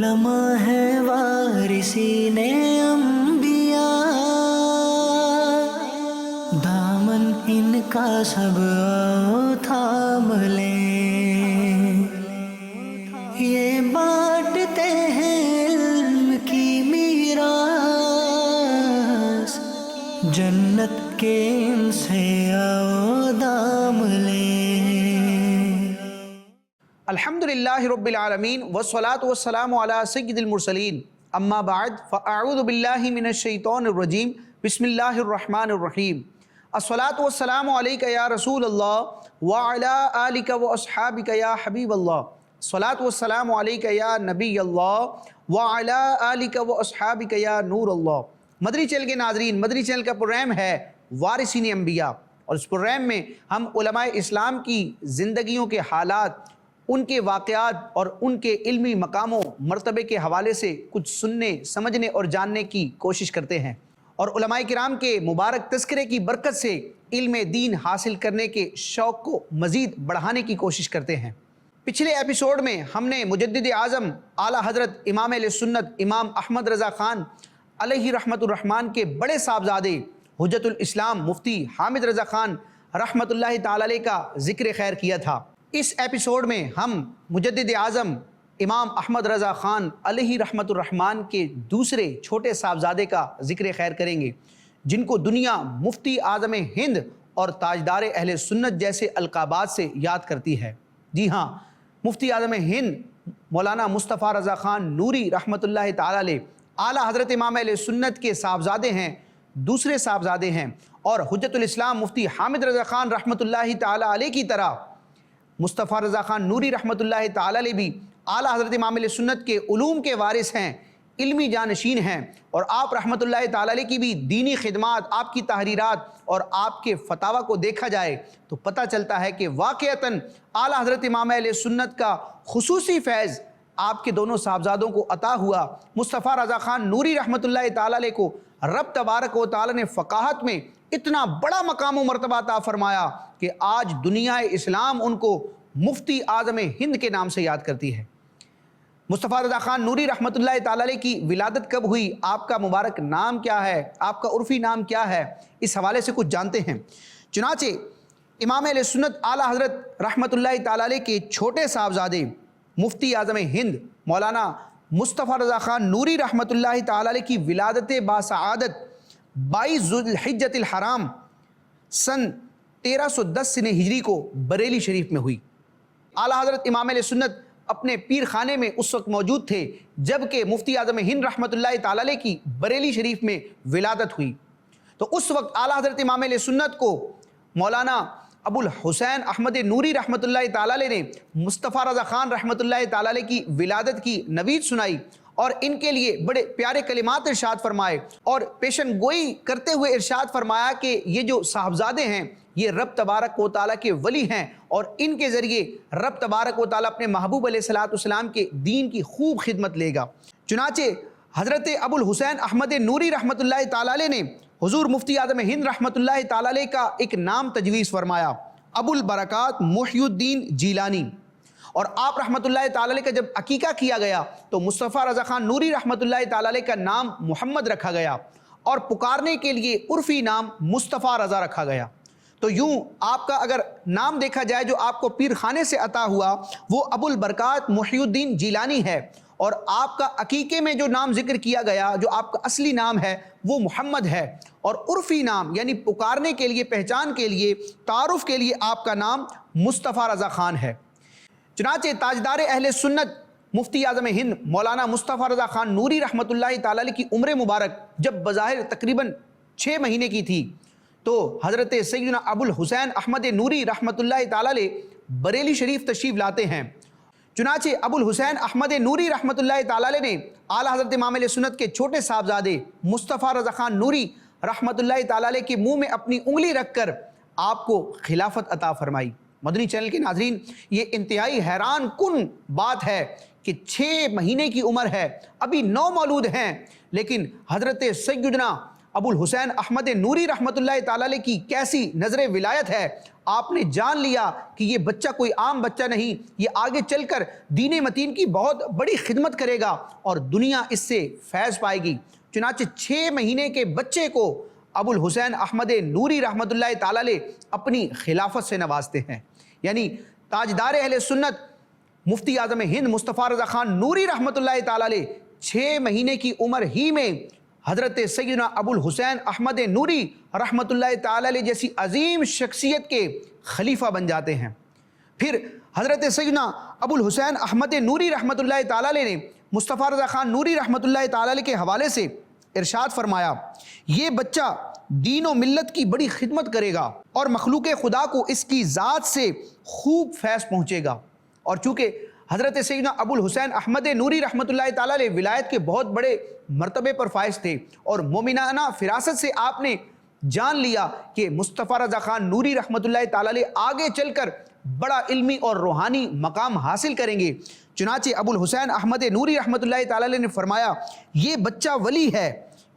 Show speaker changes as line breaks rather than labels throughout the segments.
علماء ہے وارثین انبیاء، دامن ان کا سب آؤ تھام لیں، یہ بانٹتے ہیں علم کی میراث، جنت کے ان سے آؤ دام لیں۔
الحمدللہ رب العالمین والصلاة والسلام علی سید المرسلین، اما بعد فاعوذ باللہ من الشیطان الرجیم، بسم اللہ الرحمن الرحیم۔ الصلاة والسلام علیک یا رسول اللہ وعلی آلک واصحابک یا حبیب اللہ، الصلاة والسلام علیک یا نبی اللہ وعلی آلک واصحابک یا نور اللہ۔ مدنی چینل کے ناظرین، مدنی چینل کا پروگرام ہے وارثین انبیاء، اور اس پروگرام میں ہم علماء اسلام کی زندگیوں کے حالات، ان کے واقعات اور ان کے علمی مقام و مرتبے کے حوالے سے کچھ سننے، سمجھنے اور جاننے کی کوشش کرتے ہیں، اور علماء کرام کے مبارک تذکرے کی برکت سے علم دین حاصل کرنے کے شوق کو مزید بڑھانے کی کوشش کرتے ہیں۔ پچھلے ایپیسوڈ میں ہم نے مجدد اعظم اعلیٰ حضرت امام اہل سنت امام احمد رضا خان علیہ رحمۃ الرحمن کے بڑے صاحبزادے حجت الاسلام مفتی حامد رضا خان رحمۃ اللہ تعالی علیہ کا ذکر خیر کیا تھا۔ اس ایپیسوڈ میں ہم مجدد اعظم امام احمد رضا خان علیہ رحمۃ الرحمن کے دوسرے چھوٹے صاحبزادے کا ذکر خیر کریں گے، جن کو دنیا مفتی اعظم ہند اور تاجدار اہل سنت جیسے القابات سے یاد کرتی ہے۔ جی ہاں، مفتی اعظم ہند مولانا مصطفیٰ رضا خان نوری رحمۃ اللہ تعالی علیہ اعلیٰ حضرت امام اہل سنت کے صاحبزادے ہیں، دوسرے صاحبزادے ہیں، اور حجت الاسلام مفتی حامد رضا خان رحمۃ اللہ تعالی علیہ کی طرح مصطفیٰ رضا خان نوری رحمۃ اللہ تعالی علیہ بھی اعلیٰ حضرت امام اہل سنت کے علوم کے وارث ہیں، علمی جانشین ہیں، اور آپ رحمۃ اللہ تعالی علیہ کی بھی دینی خدمات، آپ کی تحریرات اور آپ کے فتاویٰ کو دیکھا جائے تو پتہ چلتا ہے کہ واقعتاً اعلیٰ حضرت امام اہل سنت کا خصوصی فیض آپ کے دونوں صاحبزادوں کو عطا ہوا۔ مصطفیٰ رضا خان نوری رحمۃ اللہ تعالی علیہ کو رب تبارک و تعالی نے فقاہت میں اتنا بڑا مقام و مرتبہ عطا فرمایا کہ آج دنیا اسلام ان کو مفتی اعظم ہند کے نام سے یاد کرتی ہے۔ مصطفیٰ رضا خان نوری رحمۃ اللہ تعالی علیہ کی ولادت کب ہوئی، آپ کا مبارک نام کیا ہے، آپ کا عرفی نام کیا ہے، اس حوالے سے کچھ جانتے ہیں۔ چنانچہ امام اہل سنت اعلیٰ حضرت رحمۃ اللہ تعالی علیہ کے چھوٹے صاحبزادے مفتی اعظم ہند مولانا مصطفیٰ رضا خان نوری رحمۃ اللہ تعالی علیہ کی ولادت باسعادت 22 ذوالحجۃ الحرام سن 1310 سنہ ہجری کو بریلی شریف میں ہوئی۔ اعلیٰ حضرت امام اہل سنت اپنے پیر خانے میں اس وقت موجود تھے جبکہ مفتی اعظم ہند رحمۃ اللہ تعالی علیہ کی بریلی شریف میں ولادت ہوئی، تو اس وقت اعلیٰ حضرت امام اہل سنت کو مولانا ابو الحسین احمد نوری رحمۃ اللہ تعالی علیہ نے مصطفیٰ رضا خان رحمۃ اللہ تعالی علیہ کی ولادت کی نوید سنائی، اور ان کے لیے بڑے پیارے کلمات ارشاد فرمائے، اور پیشن گوئی کرتے ہوئے ارشاد فرمایا کہ یہ جو صاحبزادے ہیں یہ رب تبارک و تعالیٰ کے ولی ہیں، اور ان کے ذریعے رب تبارک و تعالیٰ اپنے محبوب علیہ السلام کے دین کی خوب خدمت لے گا۔ چنانچہ حضرت ابو الحسین احمد نوری رحمۃ اللہ تعالی علیہ نے حضور مفتی اعظم ہند رحمۃ اللہ تعالی علیہ کا ایک نام تجویز فرمایا، ابو البرکات محی الدین جیلانی، اور آپ رحمۃ اللہ تعالی علیہ کا جب عقیقہ کیا گیا تو مصطفیٰ رضا خان نوری رحمۃ اللہ تعالی علیہ کا نام محمد رکھا گیا، اور پکارنے کے لیے عرفی نام مصطفیٰ رضا رکھا گیا۔ تو یوں آپ کا اگر نام دیکھا جائے جو آپ کو پیر خانے سے عطا ہوا وہ ابو البرکات محی الدین جیلانی ہے، اور آپ کا عقیقے میں جو نام ذکر کیا گیا جو آپ کا اصلی نام ہے وہ محمد ہے، اور عرفی نام یعنی پکارنے کے لیے، پہچان کے لیے، تعارف کے لیے آپ کا نام مصطفیٰ رضا خان ہے۔ چنانچہ تاجدار اہل سنت مفتی اعظم ہند مولانا مصطفیٰ رضا خان نوری رحمۃ اللہ تعالی علیہ کی عمر مبارک جب بظاہر تقریباً 6 مہینے کی تھی تو حضرت سیدنا ابو الحسین احمد نوری رحمۃ اللہ تعالی علیہ بریلی شریف تشریف لاتے ہیں۔ چنانچہ ابو الحسین احمد نوری رحمۃ اللہ تعالی علیہ نے اعلیٰ حضرت امام اہل سنت کے چھوٹے صاحبزادے مصطفیٰ رضا خان نوری رحمۃ اللہ تعالی علیہ کے منہ میں اپنی انگلی رکھ کر آپ کو خلافت عطا فرمائی۔ مدنی چینل کے ناظرین، یہ انتہائی حیران کن بات ہے کہ 6 مہینے کی عمر ہے، ابھی 9 مولود ہیں، لیکن حضرت سیدنا ابو الحسین احمد نوری رحمۃ اللہ تعالی علیہ کی کیسی نظر ولایت ہے، آپ نے جان لیا کہ یہ بچہ کوئی عام بچہ نہیں، یہ آگے چل کر دین متین کی بہت بڑی خدمت کرے گا اور دنیا اس سے فیض پائے گی۔ چنانچہ 6 مہینے کے بچے کو ابو الحسین احمد نوری رحمۃ اللہ تعالی علیہ اپنی خلافت سے نوازتے ہیں، یعنی تاجدار اہل سنت مفتی اعظم ہند مصطفیٰ رضا خان نوری رحمۃ اللہ تعالی علیہ 6 مہینے کی عمر ہی میں حضرت سیدنا ابو الحسین احمد نوری رحمۃ اللہ تعالی علیہ جیسی عظیم شخصیت کے خلیفہ بن جاتے ہیں۔ پھر حضرت سیدنا ابو الحسین احمد نوری رحمۃ اللہ تعالی علیہ نے مصطفیٰ رضا خان نوری رحمۃ اللہ تعالی علیہ کے حوالے سے ارشاد فرمایا، یہ بچہ دین و ملت کی بڑی خدمت کرے گا اور مخلوق خدا کو اس کی ذات سے خوب فیض پہنچے گا۔ اور چونکہ حضرت سیدنا ابو الحسین احمد نوری رحمۃ اللہ تعالی علیہ ولایت کے بہت بڑے مرتبے پر فائز تھے اور مومنانہ فراست سے آپ نے جان لیا کہ مصطفیٰ رضا خان نوری رحمۃ اللہ تعالی علیہ آگے چل کر بڑا علمی اور روحانی مقام حاصل کریں گے، چنانچہ ابو الحسین احمد نوری رحمۃ اللہ تعالی علیہ نے فرمایا، یہ بچہ ولی ہے،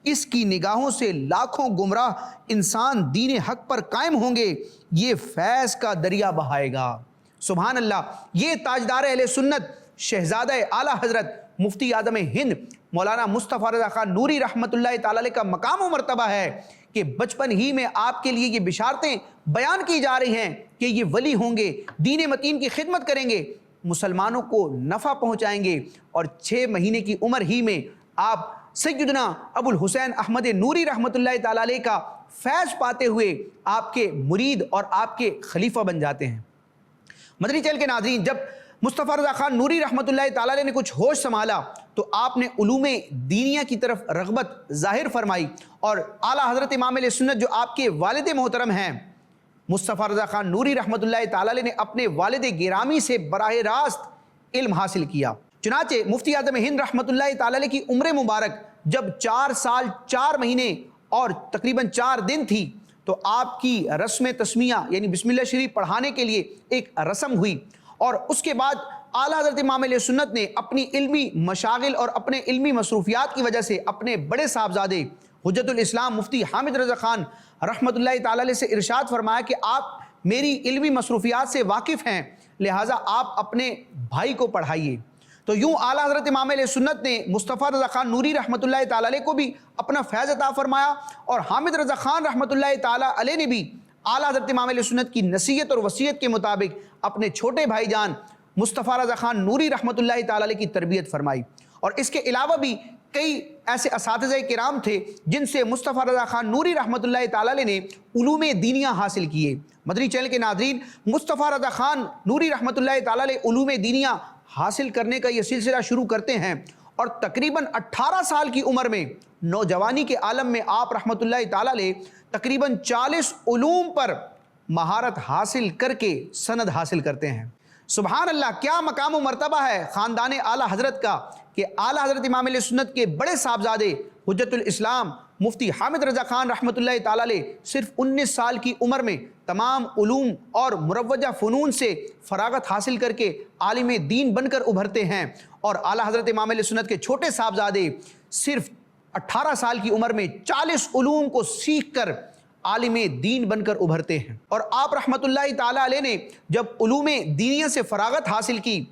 اس کی نگاہوں سے لاکھوں گمراہ انسان دین حق پر قائم ہوں گے، یہ فیض کا دریا بہائے گا۔ سبحان اللہ، یہ تاجدار اہل سنت شہزادہ اعلیٰ حضرت مفتی اعظم ہند مولانا مصطفیٰ رضا خان نوری رحمۃ اللہ تعالی علیہ کا مقام و مرتبہ ہے کہ بچپن ہی میں آپ کے لیے یہ بشارتیں بیان کی جا رہی ہیں کہ یہ ولی ہوں گے، دین متین کی خدمت کریں گے، مسلمانوں کو نفع پہنچائیں گے، اور 6 مہینے کی عمر ہی میں آپ سیدنا ابو الحسین احمد نوری رحمۃ اللہ تعالی علیہ کا فیض پاتے ہوئے آپ کے مرید اور آپ کے خلیفہ بن جاتے ہیں۔ مدنی چینل کے ناظرین، جب مصطفیٰ رضا خان نوری رحمۃ اللہ تعالی علیہ نے کچھ ہوش سنبھالا تو آپ نے علوم دینیا کی طرف رغبت ظاہر فرمائی، اور اعلیٰ حضرت امام علیہ سنت جو آپ کے والد محترم ہیں مصطفیٰ رضا خان نوری رحمۃ اللہ تعالی علیہ نے اپنے والد گرامی سے براہ راست علم حاصل کیا۔ چنانچہ مفتی اعظم ہند رحمۃ اللہ تعالی علیہ کی عمر مبارک جب 4 سال 4 مہینے اور تقریباً 4 دن تھی تو آپ کی رسم تسمیہ یعنی بسم اللہ شریف پڑھانے کے لیے ایک رسم ہوئی، اور اس کے بعد اعلیٰ حضرت امام علیہ سنت نے اپنی علمی مشاغل اور اپنے علمی مصروفیات کی وجہ سے اپنے بڑے صاحبزادے حجت الاسلام مفتی حامد رضا خان رحمۃ اللہ تعالی علیہ سے ارشاد فرمایا کہ آپ میری علمی مصروفیات سے واقف ہیں، لہٰذا آپ اپنے بھائی کو پڑھائیے۔ تو یوں اعلیٰ حضرت امام علیہ سنت نے مصطفیٰ رضا خان نوری رحمۃ اللہ تعالی علیہ کو بھی اپنا فیض عطا فرمایا، اور حامد رضا خان رحمۃ اللہ تعالی علیہ نے بھی اعلیٰ حضرت امام علیہ سنت کی نصیحت اور وصیت کے مطابق اپنے چھوٹے بھائی جان مصطفیٰ رضا خان نوری رحمۃ اللہ تعالی علیہ کی تربیت فرمائی۔ اور اس کے علاوہ بھی کئی ایسے اساتذہ کرام تھے جن سے مصطفیٰ رضا خان نوری رحمۃ اللہ تعالی علیہ نے علوم دینیا حاصل کیے۔ مدنی چینل کے ناظرین، مصطفیٰ رضا خان نوری رحمۃ اللہ تعالی علیہ علوم دینیا حاصل کرنے کا یہ سلسلہ شروع کرتے ہیں، اور تقریباً 18 سال کی عمر میں نوجوانی کے عالم میں آپ رحمۃ اللہ تعالی علیہ تقریباً 40 علوم پر مہارت حاصل کر کے سند حاصل کرتے ہیں۔ سبحان اللہ، کیا مقام و مرتبہ ہے خاندان اعلیٰ حضرت کا کہ اعلیٰ حضرت امام علیہ سنت کے بڑے صاحبزادے حجت الاسلام مفتی حامد رضا خان رحمۃ اللہ تعالی علیہ صرف 19 سال کی عمر میں تمام علوم اور مروجہ فنون سے فراغت حاصل کر کے عالم دین بن کر ابھرتے ہیں، اور اعلیٰ حضرت امام علیہ سنت کے چھوٹے صاحبزادے صرف 18 سال کی عمر میں 40 علوم کو سیکھ کر عالم دین بن کر ابھرتے ہیں۔ اور آپ رحمۃ اللہ تعالی علیہ نے جب علوم دینیا سے فراغت حاصل کی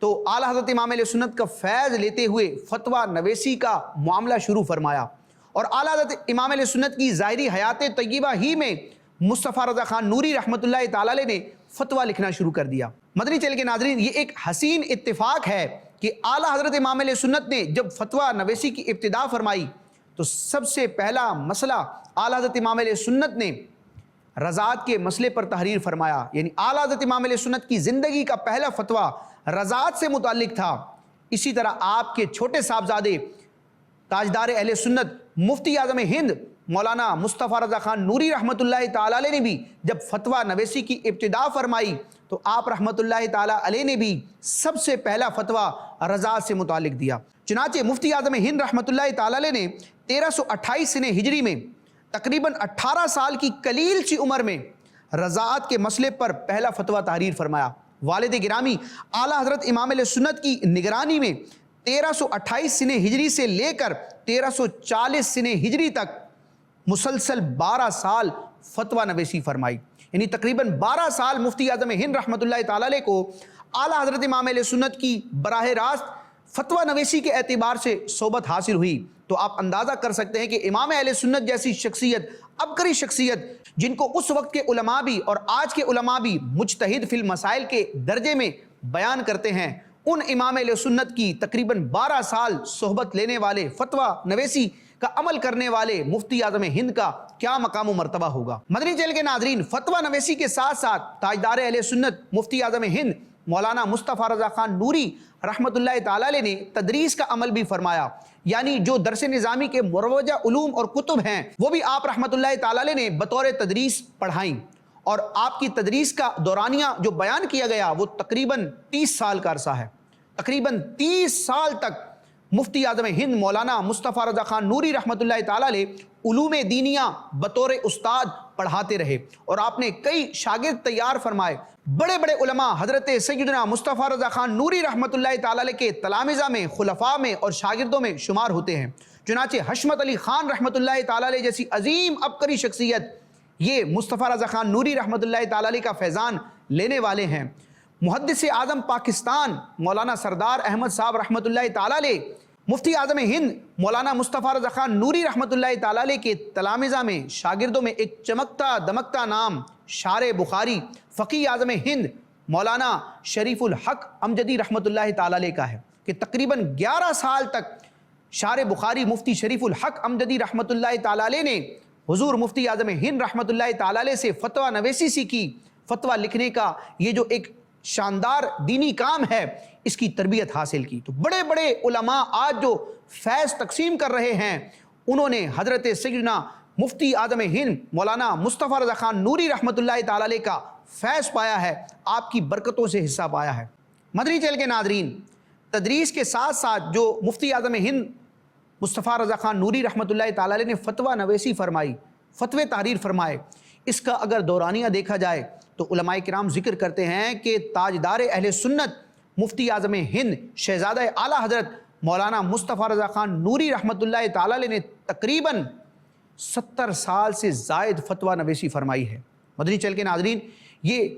تو اعلیٰ حضرت امام علیہ سنت کا فیض لیتے ہوئے فتویٰ نویسی کا معاملہ شروع فرمایا، اور اعلیٰ حضرت امام علیہ سنت کی ظاہری حیات طیبہ ہی میں مصطفیٰ رضا خان نوری رحمۃ اللہ تعالی علیہ نے فتویٰ لکھنا شروع کر دیا۔ مدنی چینل کے ناظرین، یہ ایک حسین اتفاق ہے کہ اعلیٰ حضرت امام علیہ سنت نے جب فتویٰ نویسی کی ابتدا فرمائی تو سب سے پہلا مسئلہ اعلیٰ حضرت امام علیہ سنت نے رضاعت کے مسئلے پر تحریر فرمایا، یعنی اعلیٰ حضرت امام علیہ سنت کی زندگی کا پہلا فتویٰ رضاعت سے متعلق تھا۔ اسی طرح آپ کے چھوٹے صاحبزادے تاجدار اہل سنت مفتی اعظم ہند مولانا مصطفیٰ رضا خان نوری رحمۃ اللہ تعالی علیہ نے بھی جب فتویٰ نویسی کی ابتدا فرمائی تو آپ رحمۃ اللہ تعالی علیہ نے بھی سب سے پہلا فتویٰ رضاعت سے متعلق دیا۔ چنانچہ مفتی اعظم ہند رحمۃ اللہ تعالی علیہ نے 1328 سنہ ہجری میں تقریباً 18 سال کی قلیل سی عمر میں رضاعت کے مسئلے پر پہلا فتویٰ تحریر فرمایا۔ والد گرامی اعلیٰ حضرت امام علیہ سنت کی نگرانی میں 1328 سنہ ہجری سے لے کر 1340 سنہ ہجری تک مسلسل 12 سال فتویٰ نویسی فرمائی، یعنی تقریباً 12 سال مفتی اعظم ہند رحمۃ اللہ تعالی علیہ کو اعلیٰ حضرت امام اہل سنت کی براہ راست فتویٰ نویسی کے اعتبار سے صحبت حاصل ہوئی، تو آپ اندازہ کر سکتے ہیں کہ امام اہل سنت جیسی شخصیت، عبقری شخصیت، جن کو اس وقت کے علماء بھی اور آج کے علماء بھی مجتہد فی المسائل کے درجے میں بیان کرتے ہیں، ان امام اہل سنت کی تقریباً 12 سال صحبت لینے والے، فتویٰ نویسی کا عمل کرنے والے مفتی اعظم ہند کا کیا مقام و مرتبہ ہوگا۔ مدنی چینل کے ناظرین، فتویٰ نویسی کے ساتھ ساتھ تاجدار اہل سنت مفتی اعظم ہند مولانا مصطفیٰ رضا خان نوری رحمۃ اللہ تعالی علیہ نے تدریس کا عمل بھی فرمایا، یعنی جو درس نظامی کے مروجہ علوم اور کتب ہیں وہ بھی آپ رحمۃ اللہ تعالی علیہ نے بطور تدریس پڑھائیں، اور آپ کی تدریس کا دورانیہ جو بیان کیا گیا وہ تقریباً 30 سال کا عرصہ ہے۔ تقریباً 30 سال تک مفتی اعظم ہند مولانا مصطفیٰ رضا خان نوری رحمۃ اللہ تعالی علیہ علوم دینیہ بطور استاد پڑھاتے رہے، اور آپ نے کئی شاگرد تیار فرمائے۔ بڑے بڑے علماء حضرت سیدنا مصطفیٰ رضا خان نوری رحمۃ اللہ تعالی علیہ کے تلامذہ میں، خلفاء میں اور شاگردوں میں شمار ہوتے ہیں۔ چنانچہ حشمت علی خان رحمۃ اللہ تعالی علیہ جیسی عظیم عبقری شخصیت یہ مصطفیٰ رضا خان نوری رحمۃ اللہ تعالی علیہ کا فیضان لینے والے ہیں۔ محدث اعظم پاکستان مولانا سردار احمد صاحب رحمۃ اللہ تعالی علیہ مفتی اعظم ہند مولانا مصطفیٰ رضا خان نوری رحمۃ اللہ تعالی علیہ کے تلامذہ میں، شاگردوں میں ایک چمکتا دمکتا نام شارع بخاری فقی اعظم ہند مولانا شریف الحق امجدی رحمۃ اللہ تعالی علیہ کا ہے، کہ تقریباً 11 سال تک شارع بخاری مفتی شریف الحق امجدی رحمۃ اللہ تعالی علیہ نے حضور مفتی اعظم ہند رحمۃ اللہ تعالی علیہ سے فتویٰ نویسی سیکھی۔ فتویٰ لکھنے کا یہ جو ایک شاندار دینی کام ہے، اس کی تربیت حاصل کی۔ تو بڑے بڑے علماء آج جو فیض تقسیم کر رہے ہیں، انہوں نے حضرت سیدنا مفتی اعظم ہند مولانا مصطفیٰ رضا خان نوری رحمۃ اللہ تعالی علیہ کا فیض پایا ہے، آپ کی برکتوں سے حصہ پایا ہے۔ مدنی چینل کے ناظرین، تدریس کے ساتھ ساتھ جو مفتی اعظم ہند مصطفیٰ رضا خان نوری رحمۃ اللہ تعالی علیہ نے فتویٰ نویسی فرمائی، فتوے تحریر فرمائے، اس کا اگر دورانیہ دیکھا جائے تو علماء کرام ذکر کرتے ہیں کہ تاجدار اہل سنت مفتی اعظم ہند شہزادہ اعلیٰ حضرت مولانا مصطفیٰ رضا خان نوری رحمۃ اللہ تعالی علیہ نے تقریباً 70 سال سے زائد فتویٰ نویسی فرمائی ہے۔ مدنی چینل کے ناظرین، یہ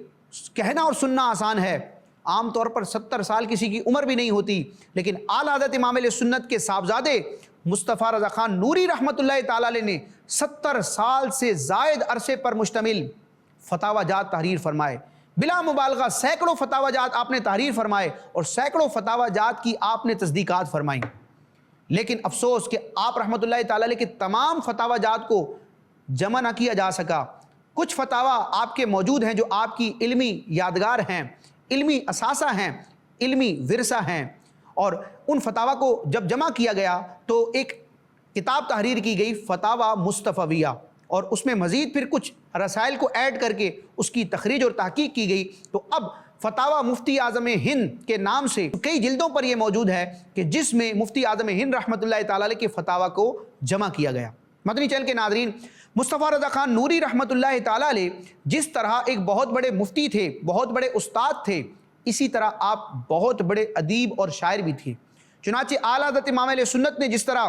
کہنا اور سننا آسان ہے، عام طور پر 70 سال کسی کی عمر بھی نہیں ہوتی، لیکن اعلیٰ حضرت امام اہل سنت کے صاحبزادے مصطفیٰ رضا خان نوری رحمۃ اللہ تعالی علیہ نے 70 سال سے زائد عرصے پر مشتمل فتاوی جات تحریر فرمائے، بلا مبالغہ سینکڑوں فتاوی جات آپ نے تحریر فرمائے اور سینکڑوں فتاوی جات کی آپ نے تصدیقات فرمائیں۔ لیکن افسوس کہ آپ رحمۃ اللہ تعالی علیہ کے تمام فتاوی جات کو جمع نہ کیا جا سکا۔ کچھ فتاوی آپ کے موجود ہیں جو آپ کی علمی یادگار ہیں، علمی اثاثہ ہیں، علمی ورثہ ہیں، اور ان فتاوی کو جب جمع کیا گیا تو ایک کتاب تحریر کی گئی، فتاوی مصطفویہ، اور اس میں مزید پھر کچھ رسائل کو ایڈ کر کے اس کی تخریج اور تحقیق کی گئی۔ تو اب فتاوی مفتی اعظم ہند کے نام سے کئی جلدوں پر یہ موجود ہے کہ جس میں مفتی اعظم ہند رحمۃ اللہ تعالی علیہ کے فتاوی کو جمع کیا گیا۔ مدنی چینل کے ناظرین، مصطفیٰ رضا خان نوری رحمۃ اللہ تعالی علیہ جس طرح ایک بہت بڑے مفتی تھے، بہت بڑے استاد تھے، اسی طرح آپ بہت بڑے ادیب اور شاعر بھی تھے۔ چنانچہ اعلیٰ حضرت امام اہل سنت نے جس طرح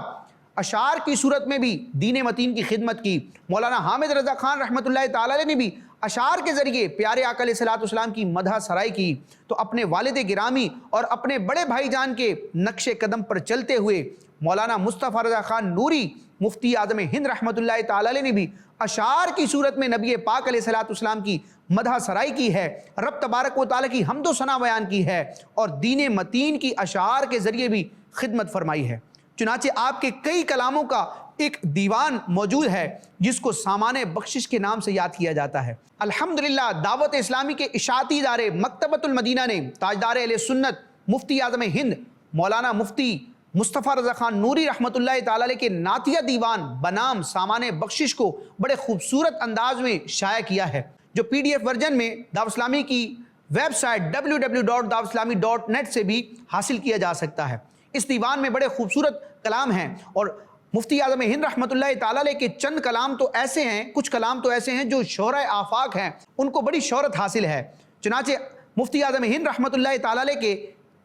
اشعار کی صورت میں بھی دین متین کی خدمت کی، مولانا حامد رضا خان رحمۃ اللہ تعالی علیہ نے بھی اشعار کے ذریعے پیارے آقا علیہ الصلوۃ والسلام کی مدح سرائی کی۔ تو اپنے والد گرامی اور اپنے بڑے بھائی جان کے نقش قدم پر چلتے ہوئے مولانا مصطفیٰ رضا خان نوری مفتی اعظم ہند رحمۃ اللہ تعالی علیہ نے بھی اشعار کی صورت میں نبی پاک علیہ الصلوۃ والسلام کی مدح سرائی کی ہے، رب تبارک و تعالی کی حمد و ثنا بیان کی ہے، اور دین متین کی اشعار کے ذریعے بھی خدمت فرمائی ہے۔ چنانچہ آپ کے کئی کلاموں کا ایک دیوان موجود ہے جس کو سامان بخشش کے نام سے یاد کیا جاتا ہے۔ الحمدللہ دعوت اسلامی کے اشاعتی ادارے مکتبۃ المدینہ نے تاجدار اہل سنت مفتی اعظم ہند مولانا مفتی مصطفیٰ رضا خان نوری رحمۃ اللہ تعالی علیہ کے نعتیہ دیوان بنام سامان بخشش کو بڑے خوبصورت انداز میں شائع کیا ہے، جو PDF ورژن میں دعوت اسلامی کی ویب سائٹ www.dawatislami.net سے بھی حاصل کیا جا سکتا ہے۔ اس دیوان میں بڑے خوبصورت کلام ہیں، اور مفتی اعظم ہند رحمۃ اللہ تعالی علیہ کے چند کلام تو ایسے ہیں، کچھ کلام تو ایسے ہیں جو شہرۂ آفاق ہیں، ان کو بڑی شہرت حاصل ہے۔ چنانچہ مفتی اعظم ہند رحمۃ اللہ تعالی علیہ کے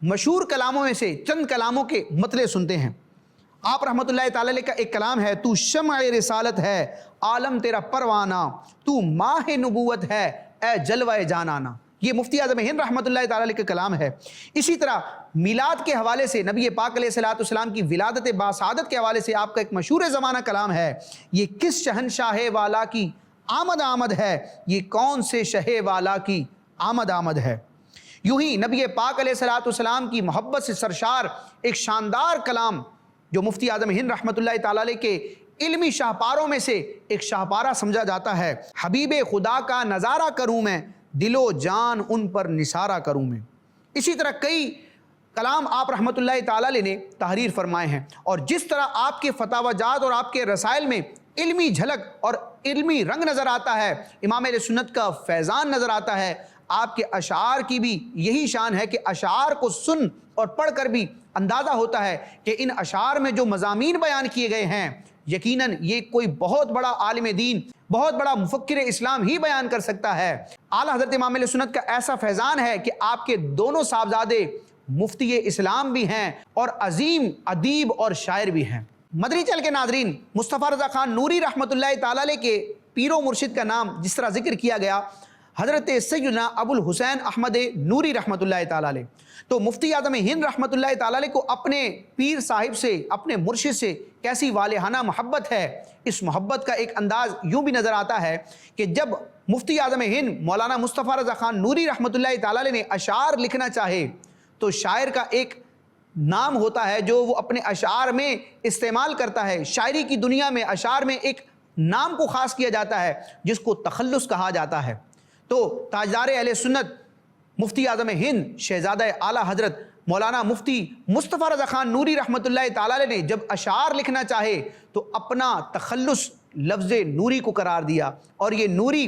مشہور کلاموں میں سے چند کلاموں کے مطلع سنتے ہیں۔ آپ رحمۃ اللہ تعالی علیہ کا ایک کلام ہے، تو شمع رسالت ہے عالم تیرا پروانہ، تو ماہ نبوت ہے اے جلوہ جانانا۔ یہ مفتی اعظم ہند رحمۃ اللہ تعالی علیہ کا کلام ہے۔ اسی طرح میلاد کے حوالے سے، نبی پاک علیہ الصلوۃ والسلام کی ولادت باسعادت کے حوالے سے آپ کا ایک مشہور زمانہ کلام ہے، یہ کس شہنشاہ والا کی آمد آمد ہے، یہ کون سے شہ والا کی آمد آمد ہے۔ یوں ہی نبی پاک علیہ الصلوۃ والسلام کی محبت سے سرشار ایک شاندار کلام جو مفتی اعظم ہند رحمۃ اللہ تعالی علیہ کے علمی شاہپاروں میں سے ایک شاہپارہ سمجھا جاتا ہے، حبیب خدا کا نظارہ کروں میں، دل و جان ان پر نثارہ کروں میں۔ اسی طرح کئی کلام آپ رحمۃ اللہ تعالی علیہ نے تحریر فرمائے ہیں، اور جس طرح آپ کے فتاوی جات اور آپ کے رسائل میں علمی جھلک اور علمی رنگ نظر آتا ہے، امام اہل سنت کا فیضان نظر آتا ہے، آپ کے اشعار کی بھی یہی شان ہے کہ اشعار کو سن اور پڑھ کر بھی اندازہ ہوتا ہے کہ ان اشعار میں جو مضامین بیان کیے گئے ہیں یقیناً یہ کوئی بہت بڑا عالم دین، بہت بڑا مفکر اسلام ہی بیان کر سکتا ہے۔ اعلیٰ حضرت امام اہل سنت کا ایسا فیضان ہے کہ آپ کے دونوں صاحبزادے مفتی اسلام بھی ہیں اور عظیم ادیب اور شاعر بھی ہیں۔ مدنی چینل کے ناظرین، مصطفیٰ رضا خان نوری رحمۃ اللہ تعالی علیہ کے پیر و مرشد کا نام جس طرح ذکر کیا گیا، حضرت سیدنا ابو الحسین احمد نوری رحمۃ اللہ تعالی علیہ، تو مفتی اعظم ہند رحمۃ اللہ تعالی علیہ کو اپنے پیر صاحب سے، اپنے مرشد سے کیسی والہانہ محبت ہے۔ اس محبت کا ایک انداز یوں بھی نظر آتا ہے کہ جب مفتی اعظم ہند مولانا مصطفیٰ رضا خان نوری رحمۃ اللہ تعالی علیہ نے اشعار لکھنا چاہے تو شاعر کا ایک نام ہوتا ہے جو وہ اپنے اشعار میں استعمال کرتا ہے۔ شاعری کی دنیا میں اشعار میں ایک نام کو خاص کیا جاتا ہے جس کو تخلص کہا جاتا ہے۔ تو تاجدار اہل سنت مفتی اعظم ہند شہزادہ اعلیٰ حضرت مولانا مفتی مصطفیٰ رضا خان نوری رحمۃ اللہ تعالی علیہ نے جب اشعار لکھنا چاہے تو اپنا تخلص لفظ نوری کو قرار دیا، اور یہ نوری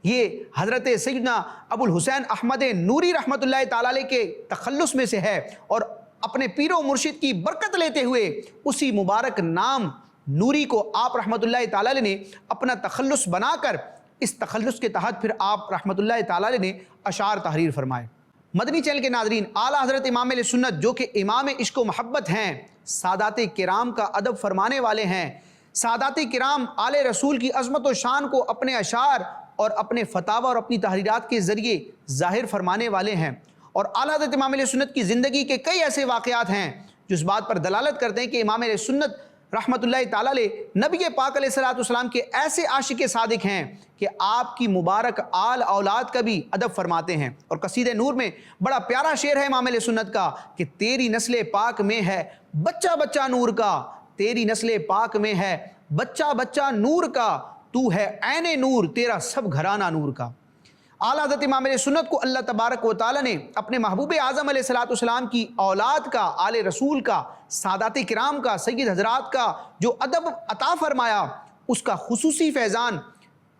یہ حضرت سیدنا ابو الحسین احمد نوری رحمۃ اللہ تعالی علیہ کے تخلص میں سے ہے، اور اپنے پیر و مرشد کی برکت لیتے ہوئے اسی مبارک نام نوری کو آپ رحمۃ اللہ تعالی علیہ نے اپنا تخلص بنا کر اس تخلص کے تحت پھر آپ رحمۃ اللہ تعالی علیہ نے اشعار تحریر فرمائے۔ مدنی چینل کے ناظرین، اعلیٰ حضرت امام اہل سنت جو کہ امام عشق و محبت ہیں، سادات کرام کا ادب فرمانے والے ہیں، سادات کرام آل رسول کی عظمت و شان کو اپنے اشعار اور اپنے فتاوی اور اپنی تحریرات کے ذریعے ظاہر فرمانے والے ہیں، اور اعلیٰ حضرت امام اہل سنت کی زندگی کے کئی ایسے واقعات ہیں جو اس بات پر دلالت کرتے ہیں کہ امام اہل سنت رحمۃ اللہ تعالی علیہ نبی پاک علیہ الصلوۃ والسلام کے ایسے عاشق صادق ہیں کہ آپ کی مبارک آل اولاد کا بھی ادب فرماتے ہیں۔ اور قصیدہ نور میں بڑا پیارا شعر ہے امام علیہ سنت کا کہ تیری نسل پاک میں ہے بچہ بچہ نور کا، تیری نسل پاک میں ہے بچہ بچہ نور کا، تو ہے عین نور تیرا سب گھرانہ نور کا۔ اعلیٰ حضرت امام علیہ سنت کو اللہ تبارک و تعالی نے اپنے محبوب اعظم علیہ الصلوۃ والسلام کی اولاد کا، آل رسول کا، سادات کرام کا، سید حضرات کا جو ادب عطا فرمایا، اس کا خصوصی فیضان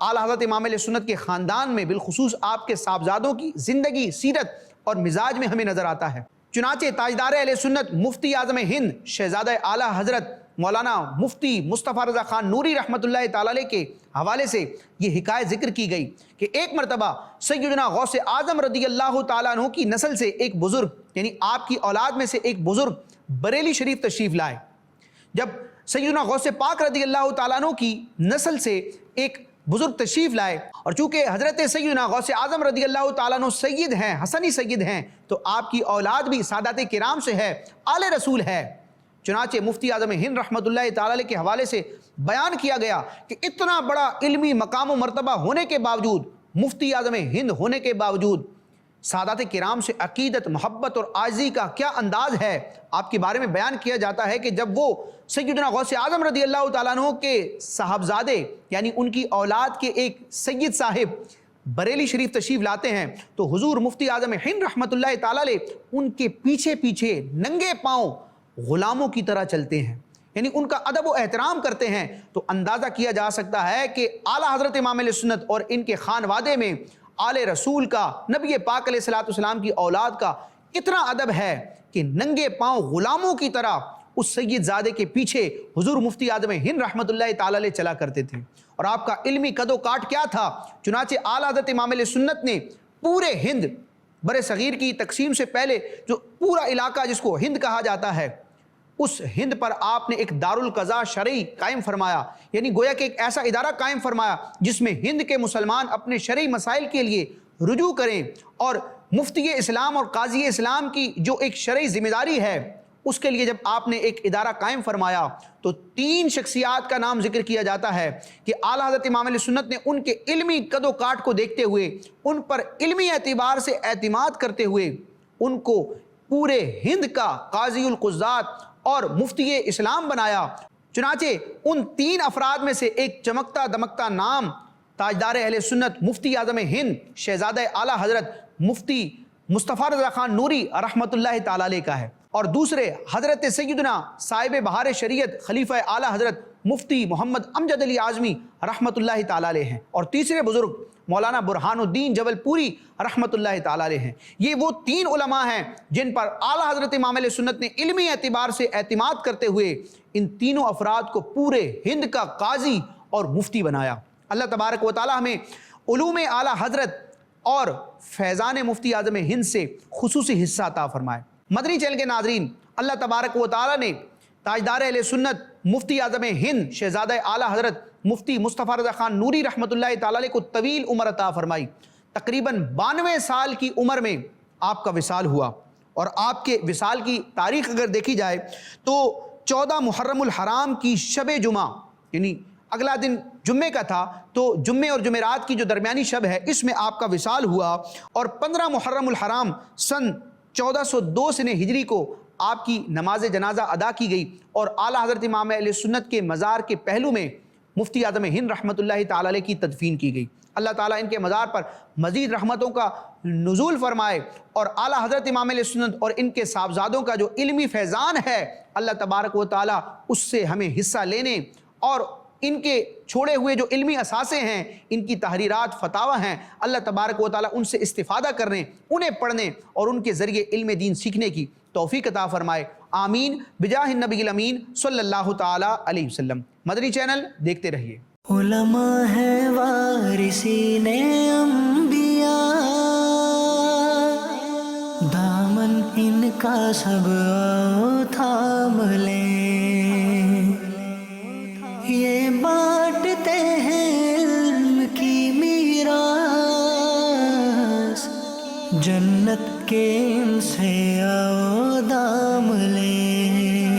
اعلیٰ حضرت امام علیہ سنت کے خاندان میں بالخصوص آپ کے صاحبزادوں کی زندگی، سیرت اور مزاج میں ہمیں نظر آتا ہے۔ چنانچہ تاجدار اہل سنت مفتی اعظم ہند شہزادہ اعلیٰ حضرت مولانا مفتی مصطفیٰ رضا خان نوری رحمۃ اللہ تعالی علیہ کے حوالے سے یہ حکایت ذکر کی گئی کہ ایک مرتبہ سیدنا غوث اعظم رضی اللہ تعالیٰ عنہ کی نسل سے ایک بزرگ، یعنی آپ کی اولاد میں سے ایک بزرگ بریلی شریف تشریف لائے۔ جب سیدنا غوث پاک رضی اللہ تعالیٰ عنہ کی نسل سے ایک بزرگ تشریف لائے، اور چونکہ حضرت سیدنا غوث اعظم رضی اللہ تعالیٰ عنہ سید ہیں، حسنی سید ہیں، تو آپ کی اولاد بھی سادات کرام سے ہے، آل رسول ہے۔ چنانچہ مفتی اعظم ہند رحمۃ اللہ تعالی علیہ کے حوالے سے بیان کیا گیا کہ اتنا بڑا علمی مقام و مرتبہ ہونے کے باوجود، مفتی اعظم ہند ہونے کے باوجود، سادات کرام سے عقیدت، محبت اور عاجزی کا کیا انداز ہے۔ آپ کے بارے میں بیان کیا جاتا ہے کہ جب وہ سیدنا غوث اعظم رضی اللہ تعالیٰ عنہ کے صاحبزادے یعنی ان کی اولاد کے ایک سید صاحب بریلی شریف تشریف لاتے ہیں تو حضور مفتی اعظم ہند رحمۃ اللہ تعالی علیہ ان کے پیچھے پیچھے ننگے پاؤں غلاموں کی طرح چلتے ہیں، یعنی ان کا ادب و احترام کرتے ہیں۔ تو اندازہ کیا جا سکتا ہے کہ اعلیٰ حضرت امام علیہ سنت اور ان کے خانوادے میں آل رسول کا، نبی پاک علیہ الصلوۃ والسلام کی اولاد کا کتنا ادب ہے کہ ننگے پاؤں غلاموں کی طرح اس سید زادے کے پیچھے حضور مفتی اعظم ہند رحمۃ اللہ تعالی علیہ چلا کرتے تھے۔ اور آپ کا علمی قد و کاٹ کیا تھا، چنانچہ اعلیٰ حضرت امام علیہ سنت نے پورے ہند، بر صغیر کی تقسیم سے پہلے جو پورا علاقہ جس کو ہند کہا جاتا ہے، اس ہند پر آپ نے ایک دارالقضاء شرعی قائم فرمایا، یعنی گویا کہ ایک ایسا ادارہ قائم فرمایا جس میں ہند کے مسلمان اپنے شرعی مسائل کے لیے رجوع کریں، اور مفتی اسلام اور قاضی اسلام کی جو ایک شرعی ذمہ داری ہے اس کے لیے جب آپ نے ایک ادارہ قائم فرمایا تو 3 شخصیات کا نام ذکر کیا جاتا ہے کہ اعلیٰ حضرت امام علیہ سنت نے ان کے علمی قد و کاٹ کو دیکھتے ہوئے، ان پر علمی اعتبار سے اعتماد کرتے ہوئے ان کو پورے ہند کا قاضی القضات اور مفتی اسلام بنایا۔ چنانچہ ان 3 افراد میں سے ایک چمکتا دمکتا نام تاجدار اہل سنت مفتی اعظم ہند شہزادہ اعلیٰ حضرت مفتی مصطفیٰ رضا خان نوری رحمۃ اللہ تعالی علیہ کا ہے، اور دوسرے حضرت سیدنا صاحب بہار شریعت خلیفہ اعلیٰ حضرت مفتی محمد امجد علی اعظمی رحمۃ اللہ تعالی علیہ ہیں، اور تیسرے بزرگ مولانا برہان الدین جبل پوری رحمۃ اللہ تعالی علیہ ہیں۔ یہ وہ 3 علماء ہیں جن پر اعلیٰ حضرت امام علیہ سنت نے علمی اعتبار سے اعتماد کرتے ہوئے ان تینوں افراد کو پورے ہند کا قاضی اور مفتی بنایا۔ اللہ تبارک و تعالی ہمیں علوم اعلیٰ حضرت اور فیضان مفتی اعظم ہند سے خصوصی حصہ عطا فرمائے۔ مدنی چینل کے ناظرین، اللہ تبارک و تعالی نے تاجدار اہل سنت مفتی اعظم ہند شہزادہ اعلیٰ حضرت مفتی مصطفیٰ رضا خان نوری رحمۃ اللہ تعالی علیہ کو طویل عمر عطا فرمائی۔ تقریباً 92 سال کی عمر میں آپ کا وصال ہوا، اور آپ کے وصال کی تاریخ اگر دیکھی جائے تو 14 محرم الحرام کی شب جمعہ، یعنی اگلا دن جمعے کا تھا، تو جمعے اور جمعرات کی جو درمیانی شب ہے اس میں آپ کا وصال ہوا، اور 15 محرم الحرام سن 1402 سنہ ہجری کو آپ کی نماز جنازہ ادا کی گئی، اور اعلیٰ حضرت امام اہل سنت کے مزار کے پہلو میں مفتی اعظم ہند رحمۃ اللہ تعالی علیہ کی تدفین کی گئی۔ اللہ تعالیٰ ان کے مزار پر مزید رحمتوں کا نزول فرمائے، اور اعلیٰ حضرت امام علیہ سنت اور ان کے صاحبزادوں کا جو علمی فیضان ہے اللہ تبارک و تعالیٰ اس سے ہمیں حصہ لینے، اور ان کے چھوڑے ہوئے جو علمی اثاثے ہیں، ان کی تحریرات فتاوی ہیں، اللہ تبارک و تعالیٰ ان سے استفادہ کرنے، انہیں پڑھنے اور ان کے ذریعے علم دین سیکھنے کی توفیق عطا فرمائے۔ آمین بجاہ النبی الامین صلی اللہ تعالی علیہ وسلم۔ مدنی چینل دیکھتے رہیے۔
علماء ہے وارثین انبیاء، دامن ان کا سب آؤ تھام لیں، یہ بانٹتے ہیں علم کی میراث، جنت کے ان سے آؤ دام لیں۔